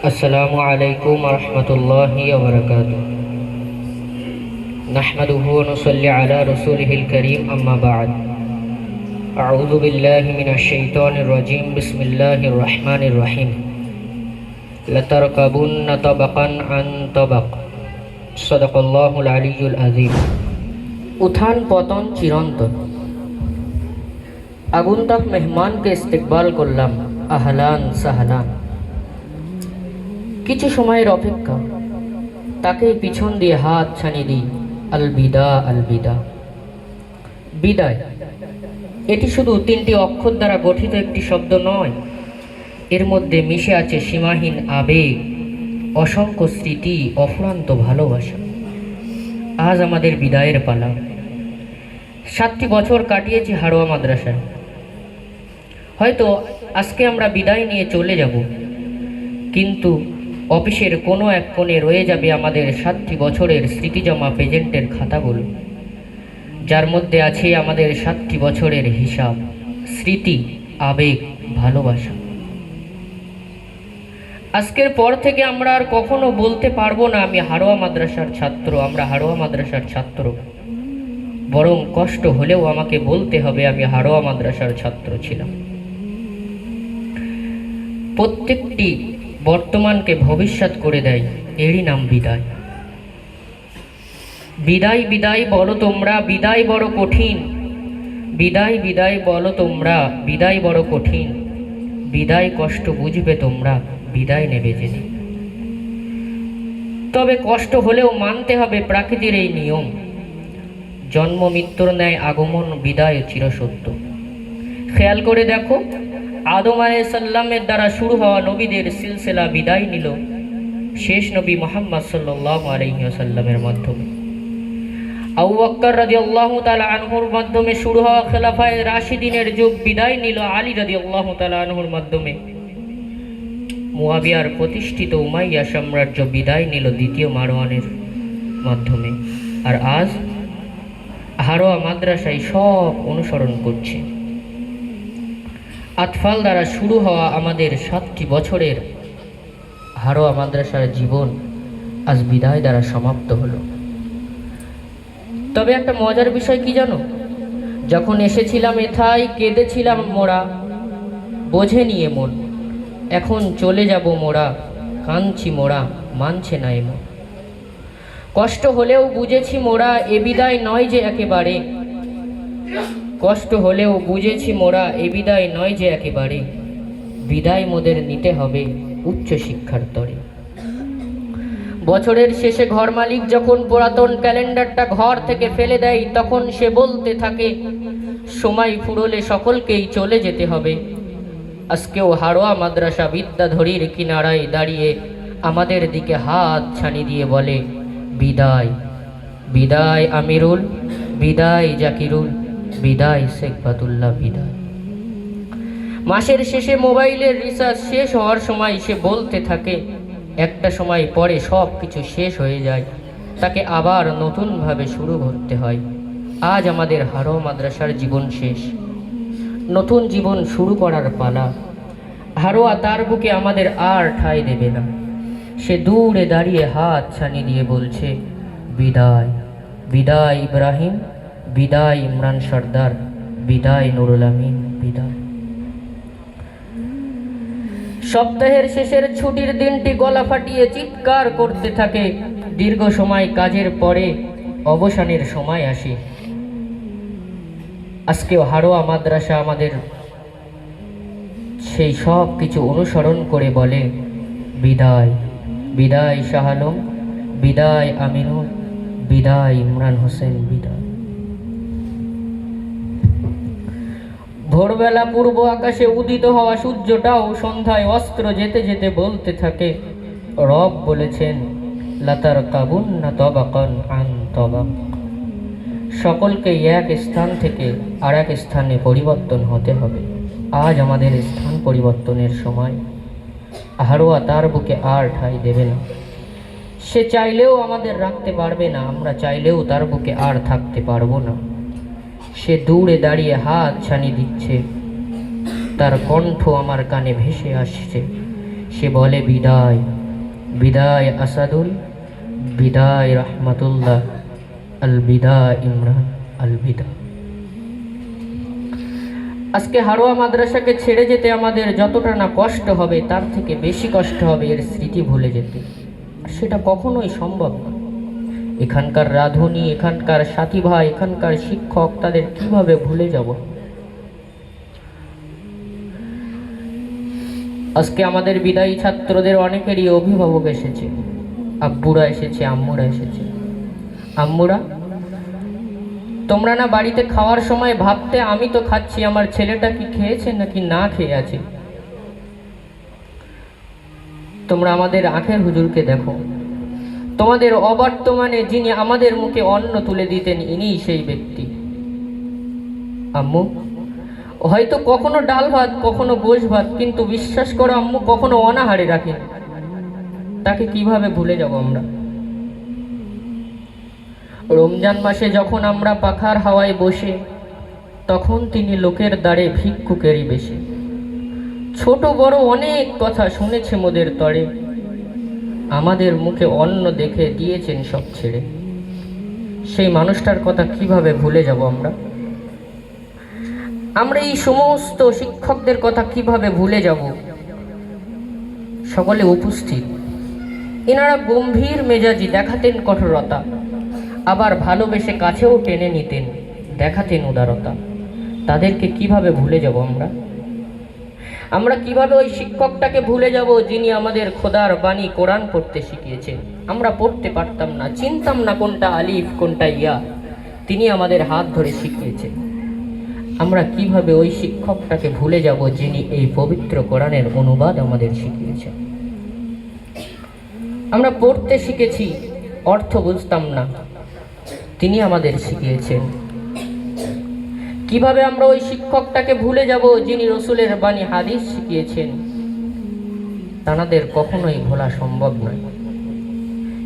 अस्सलामु अलैकुम वरहमतुल्लाहि वबरकातुह। नहमदुहु व नुसल्ली अला रसूलिहिल करीम, अम्मा बाद। अऊज़ु बिल्लाहि मिनश शैतानिर रजीम, बिस्मिल्लाहिर रहमानिर रहीम। लतरकबुन्न तबक़न अन तबक़, सदक़ल्लाहुल अलिय्युल अज़ीम। उठान पतन चिरंतन। आगुंतक मेहमान के इस्तेकबाल करलाम, आहलान साहलान। কিছু সময়ের অপেক্ষা, তাকে পিছন দিয়ে হাত ছানিয়ে দিই, আলবিদা আলবিদা। বিদায়, এটি শুধু তিনটি অক্ষর দ্বারা গঠিত একটি শব্দ নয়, এর মধ্যে মিশে আছে সীমাহীন আবেগ, অসংখ্য স্মৃতি, অফুরান্ত ভালোবাসা। আজ আমাদের বিদায়ের পালা। 7টি বছর কাটিয়েছি হাড়োয়া মাদ্রাসায়। হয়তো আজকে আমরা বিদায় নিয়ে চলে যাব, কিন্তু অফিসের কোনো এক কোণে রয়ে যাবে আমাদের 7টি বছরের স্মৃতিজমা প্রেজেন্টের খাতাগুলো, যার মধ্যে আছে আমাদের 7টি বছরের হিসাব, স্মৃতি, আবেগ, ভালোবাসা। আজকের পর থেকে আমরা আর কখনো বলতে পারবো না আমি হাড়োয়া মাদ্রাসার ছাত্র, আমরা হাড়োয়া মাদ্রাসার ছাত্র। বরং কষ্ট হলেও আমাকে বলতে হবে আমি হাড়োয়া মাদ্রাসার ছাত্র ছিলাম। প্রত্যেকটি বর্তমানকে ভবিষ্যৎ করে দেয়, এরই নাম বিদায়। বিদায় বিদায় বলো তোমরা, বিদায় বড় কঠিন। বিদায় বিদায় বলো তোমরা, বিদায় বড় কঠিন। বিদায় কষ্ট বুঝবে তোমরা, বিদায় নেবে যেদিন। তবে কষ্ট হলেও মানতে হবে প্রাকৃতির এই নিয়ম, জন্ম মৃত্যুর ন্যায় আগমন বিদায় চিরসত্য। খেয়াল করে দেখো, আদম আলাইহিস সালামের দ্বারা শুরু হওয়া নবীদের সিলসিলা বিদায় নিল শেষ নবী মুহাম্মদ সাল্লাল্লাহু আলাইহি ওয়াসাল্লামের মাধ্যমে। আবু বকর রাদিয়াল্লাহু তাআলা আনহুর মাধ্যমে শুরু হওয়া খেলাফায়ে রাশিদিনের যুগ বিদায় নিল আলী রাদিয়াল্লাহু তাআলা আনহুর মাধ্যমে। মুয়াবিয়ার প্রতিষ্ঠিত উমাইয়া সাম্রাজ্য বিদায় নিল দ্বিতীয় মারওয়ানের মাধ্যমে। আর আজ হাড়োয়া মাদ্রাসায় সব অনুসরণ করছে। আতফাল দ্বারা শুরু হওয়া আমাদের 7টি বছরের হাড়োয়া মাদ্রাসার জীবন আজ বিদায় দ্বারা সমাপ্ত হলো। তবে একটা মজার বিষয় কি জানো, যখন এসেছিলাম এথায় কেঁদেছিলাম মোরা, বোঝে নিয়ে মন। এখন চলে যাব মোরা, কাঁদছি মোরা, মানছে না এমন। কষ্ট হলেও বুঝেছি মোরা, এ বিদায় নয় যে একেবারে। কষ্ট হলেও বুঝেছি মোরা, এ বিদায় নয় যে একেবারে। বিদায় মোদের নিতে হবে উচ্চ শিক্ষার তরে। বছরের শেষে ঘর মালিক যখন পুরাতন ক্যালেন্ডারটা ঘর থেকে ফেলে দেয়, তখন সে বলতে থাকে সময় ফুরোলে সকলকেই চলে যেতে হবে। আজকেও হাড়োয়া মাদ্রাসা বিদ্যাধরীর কিনারায় দাঁড়িয়ে আমাদের দিকে হাত ছানি দিয়ে বলে বিদায়। বিদায় আমিরুল, বিদায় জাকিরুল, বিদায় শেখ বাদুল্লাহ, বিদায়। মাসের শেষে মোবাইলের রিচার্জ শেষ হওয়ার সময় সে বলতে থাকে একটা সময় পরে সব কিছু শেষ হয়ে যায়, তাকে আবার নতুনভাবে শুরু করতে হয়। আজ আমাদের হাড়োয়া মাদ্রাসার জীবন শেষ, নতুন জীবন শুরু করার পালা। হাড়োয়া তার বুকে আমাদের আর ঠাঁই দেবে না। সে দূরে দাঁড়িয়ে হাত ছানি দিয়ে বলছে বিদায়। বিদায় ইব্রাহিম, বিদায় ইমরান সর্দার, বিদায় নুরুল আমিন, বিদায়। সপ্তাহের শেষের ছুটির দিনটি গলা ফাটিয়ে চিৎকার করতে থাকে। দীর্ঘ সময় কাজের পরে অবসানের সময় আসে। আজকেও হাড়োয়া মাদ্রাসা আমাদের সেই সব কিছু অনুসরণ করে বলে বিদায়। বিদায় শাহ আলম, বিদায় আমিনুল, বিদায় ইমরান হোসেন, বিদায়। ভোরবেলা পূর্ব আকাশে উদিত হওয়া সূর্যটাও সন্ধ্যায় অস্ত্র যেতে যেতে বলতে থাকে রব বলেছেন লাতারকাবুন্না তাবাকান আন তাবাক। সকলকে এক স্থান থেকে আর এক স্থানে পরিবর্তন হতে হবে। আজ আমাদের স্থান পরিবর্তনের সময়। হাড়োয়া তার বুকে আর ঠাঁই দেবে না। সে চাইলেও আমাদের রাখতে পারবে না, আমরা চাইলেও তার বুকে আর থাকতে পারবো না। সে দূরে দাঁড়িয়ে হাত ছানি দিচ্ছে, তার কণ্ঠ আমার কানে ভেসে আসছে। সে বলে বিদায়, বিদায় আসাদুল, বিদায় রহমাতুল্লাহ, আল বিদায় ইমরান, আল বিদায়। আজকে হাড়োয়া মাদ্রাসাকে ছেড়ে যেতে আমাদের যতটা না কষ্ট হবে, তার থেকে বেশি কষ্ট হবে এর স্মৃতি ভুলে যেতে। সেটা কখনোই সম্ভব না। এখানকার রাঁধুনি, এখানকার সাথী ভাই, এখানকার শিক্ষক, তাদের কিভাবে ভুলে যাব? আজকে আমাদের বিদায়ী ছাত্রদের অনেকেরই অভিভাবক এসেছে, আব্বুরা এসেছে, আম্মুরা এসেছে। আম্মুরা, তোমরা না বাড়িতে খাওয়ার সময় ভাবতে আমি তো খাচ্ছি, আমার ছেলেটা কি খেয়েছে নাকি না খেয়ে আছে? তোমরা আমাদের আখের হুজুরকে দেখো, তোমাদের অবর্তমানে যিনি আমাদের মুখে অন্ন তুলে দিতেন, ইনিই সেই ব্যক্তি। আম্মু, হয়তো কখনো ডাল ভাত, কখনো গোশ ভাত, কিন্তু বিশ্বাস করো আম্মু কখনো অনাহারে রাখেন। তাকে কিভাবে ভুলে যাব আমরা? রমজান মাসে যখন আমরা পাখার হাওয়ায় বসে, তখন তিনি লোকের দ্বারে ভিক্ষুকেরই বেশে। ছোট বড় অনেক কথা শুনেছে মোদের তরে, আমাদের মুখে অন্ন দেখে দিয়েছেন সব ছেড়ে। সেই মানুষটার কথা কিভাবে ভুলে যাব আমরা? আমরা এই সমস্ত শিক্ষকদের কথা কিভাবে ভুলে যাব? সকলে উপস্থিত, এনারা গম্ভীর মেজাজি, দেখাতেন কঠোরতা, আবার ভালোবেসে কাছেও টেনে নিতেন, দেখাতেন উদারতা। তাদেরকে কিভাবে ভুলে যাব আমরা? আমরা কিভাবে ওই শিক্ষকটাকে ভুলে যাব যিনি আমাদের খোদার বাণী কোরআন পড়তে শিখিয়েছেন? আমরা পড়তে পারতাম না, চিনতাম না কোনটা আলিফ কোনটা ইয়া, তিনি আমাদের হাত ধরে শিখিয়েছেন। আমরা কিভাবে ওই শিক্ষকটাকে ভুলে যাব যিনি এই পবিত্র কোরআনের অনুবাদ আমাদের শিখিয়েছেন? আমরা পড়তে শিখেছি, অর্থ বুঝতাম না, তিনি আমাদের শিখিয়েছেন। কিভাবে আমরা ওই শিক্ষকটাকে ভুলে যাব যিনি রসুলের বাণী হাদিস শিখিয়েছেন? তাদের কখনোই ভোলা সম্ভব নয়।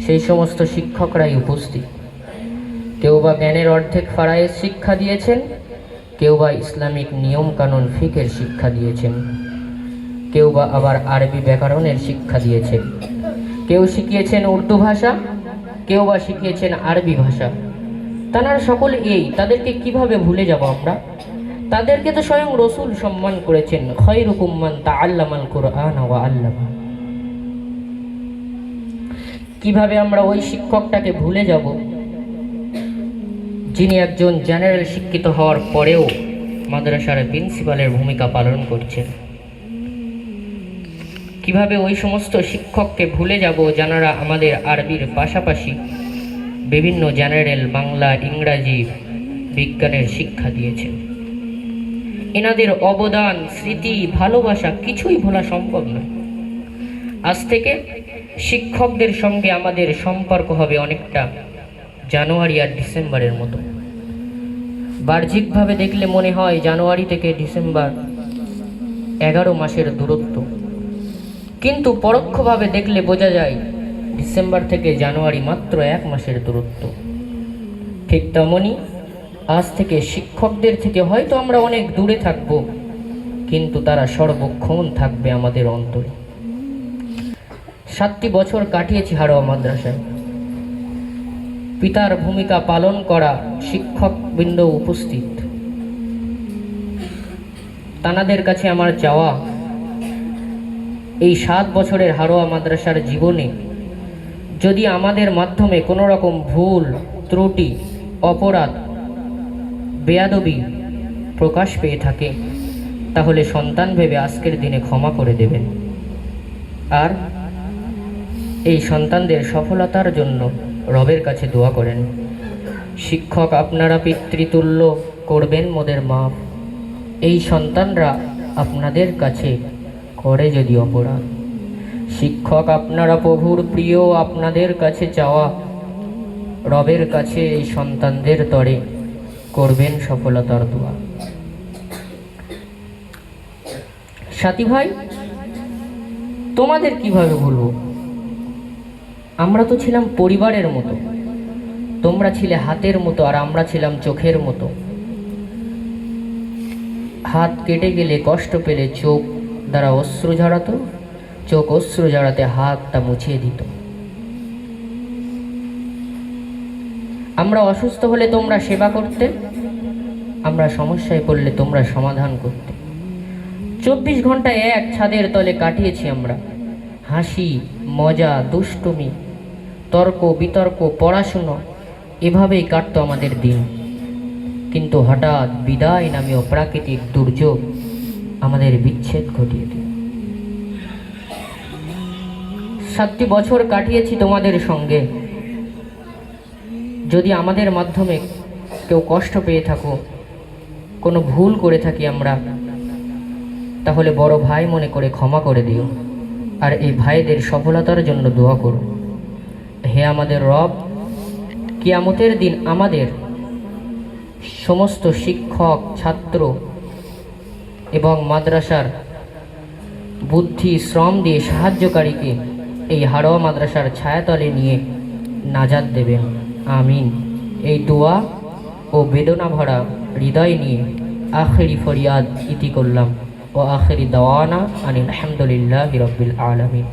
সেই সমস্ত শিক্ষকরাই উপস্থিত। কেউ বা জ্ঞানের অর্ধেক ফারায়েজ শিক্ষা দিয়েছেন, কেউ বা ইসলামিক নিয়ম কানুন ফিকের শিক্ষা দিয়েছেন, কেউ বা আবার আরবি ব্যাকরণের শিক্ষা দিয়েছেন, কেউ শিখিয়েছেন উর্দু ভাষা, কেউ বা শিখিয়েছেন আরবি ভাষা। তারা সকল এই, তাদেরকে কিভাবে ভুলে যাব আমরা? তাদেরকে তো স্বয়ং রসুল সম্মান করেছেন, খায়রুকুম মান তাআল্লামাল কুরআন ওয়া আল্লামা। কিভাবে আমরা ওই শিক্ষকটাকে ভুলে যাব যিনি একজন জেনারেল শিক্ষিত হওয়ার পরেও মাদ্রাসার প্রিন্সিপালের ভূমিকা পালন করছেন? কিভাবে ওই সমস্ত শিক্ষককে ভুলে যাব যারা আমাদের আরবির পাশাপাশি বিভিন্ন জেনারেল বাংলা, ইংরাজি, বিজ্ঞানের শিক্ষা দিয়েছেন? এনাদের অবদান, স্মৃতি, ভালোবাসা কিছুই ভোলা সম্ভব নয়। আজ থেকে শিক্ষকদের সঙ্গে আমাদের সম্পর্ক হবে অনেকটা জানুয়ারি আর ডিসেম্বরের মতো। বাহ্যিকভাবে দেখলে মনে হয় জানুয়ারি থেকে ডিসেম্বর 11 মাসের দূরত্ব, কিন্তু পরোক্ষভাবে দেখলে বোঝা যায় ডিসেম্বর থেকে জানুয়ারি মাত্র 1 মাসের দূরত্ব। ঠিক তেমনই আজ থেকে শিক্ষকদের থেকে হয়তো আমরা অনেক দূরে থাকব, কিন্তু তারা সর্বক্ষণ থাকবে আমাদের অন্তরে। 7টি বছর কাটিয়েছি হাড়োয়া মাদ্রাসায়। পিতার ভূমিকা পালন করা শিক্ষকবৃন্দ উপস্থিত। তানাদের কাছে আমার চাওয়া, এই 7 বছরের হাড়োয়া মাদ্রাসার জীবনে যদি আমাদের মাধ্যমে কোনো রকম ভুল, ত্রুটি, অপরাধ, বেয়াদবি প্রকাশ পেয়ে থাকে, তাহলে সন্তান ভেবে আজকের দিনে ক্ষমা করে দেবেন। আর এই সন্তানদের সফলতার জন্য রবের কাছে দোয়া করেন। শিক্ষক আপনারা পিতৃতুল্য, করবেন মোদের মাফ। এই সন্তানরা আপনাদের কাছে করে যদি অপরাধ, শিক্ষক আপনারা প্রভুর প্রিয়, আপনাদের কাছে চাওয়া, রবের কাছে এই সন্তানদের তরে করবেন সফলতার দোয়া। সাথী ভাই, তোমাদের কিভাবে বলবো? আমরা তো ছিলাম পরিবারের মতো, তোমরা ছিলে হাতের মতো, আর আমরা ছিলাম চোখের মতো। হাত কেটে গেলে, কষ্ট পেলে চোখ দ্বারা অশ্রু ঝরাতো, চোখ অশ্রু জড়াতে হাতটা মুছিয়ে দিত। আমরা অসুস্থ হলে তোমরা সেবা করতে, আমরা সমস্যায় পড়লে তোমরা সমাধান করতে। 24 ঘন্টা এক ছাদের তলে কাটিয়েছি আমরা। হাসি, মজা, দুষ্টুমি, তর্ক বিতর্ক, পড়াশুনো, এভাবেই কাটতো আমাদের দিন। কিন্তু হঠাৎ বিদায় নামে অপ্রাকৃতিক দুর্যোগ আমাদের বিচ্ছেদ ঘটিয়ে দিল। 7টি বছর কাটিয়েছি তোমাদের সঙ্গে। যদি আমাদের মাধ্যমে কেউ কষ্ট পেয়ে থাকো, কোনো ভুল করে থাকি আমরা, তাহলে বড় ভাই মনে করে ক্ষমা করে দিও, আর এই ভাইদের সফলতার জন্য দোয়া করো। হে আমাদের রব, কিয়ামতের দিন আমাদের সমস্ত শিক্ষক, ছাত্র এবং মাদ্রাসার বুদ্ধি শ্রম দিয়ে সাহায্যকারীকে এই হাড়োয়া মাদ্রাসার ছায়াতলে নিয়ে নাজাত দেবেন, আমিন। এই দোয়া ও বেদনা ভরা হৃদয় নিয়ে আখেরি ফরিয়াদ ইতি করলাম। ও আখেরি দাওয়ানা আনিল আলহামদুলিল্লাহি রাব্বিল আলামিন।